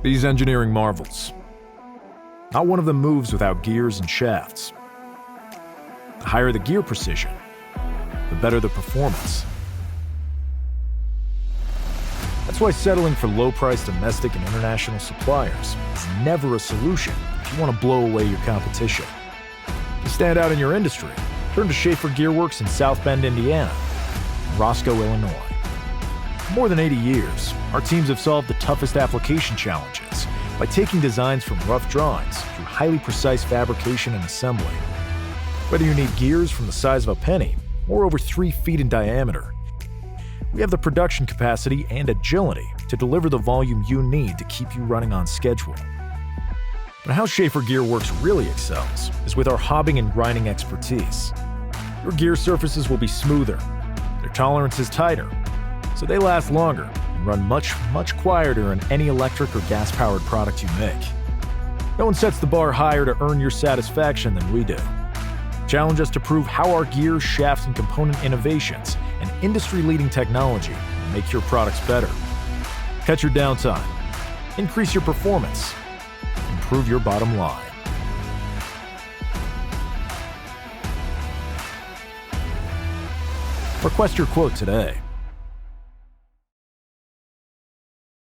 These engineering marvels. Not one of them moves without gears and shafts. The higher the gear precision, the better the performance. That's why settling for low-priced domestic and international suppliers is never a solution if you want to blow away your competition. To stand out in your industry, turn to Schafer Gearworks in South Bend, Indiana, and Roscoe, Illinois. For more than 80 years, our teams have solved the toughest application challenges by taking designs from rough drawings through highly precise fabrication and assembly. Whether you need gears from the size of a penny or over 3 feet in diameter, we have the production capacity and agility to deliver the volume you need to keep you running on schedule. But how Schafer Gearworks really excels is with our hobbing and grinding expertise. Your gear surfaces will be smoother, their tolerance is tighter, so they last longer and run much quieter than any electric or gas-powered product you make. No one sets the bar higher to earn your satisfaction than we do. Challenge us to prove how our gears, shafts, and component innovations and industry-leading technology will make your products better. Cut your downtime, increase your performance, improve your bottom line. Request your quote today.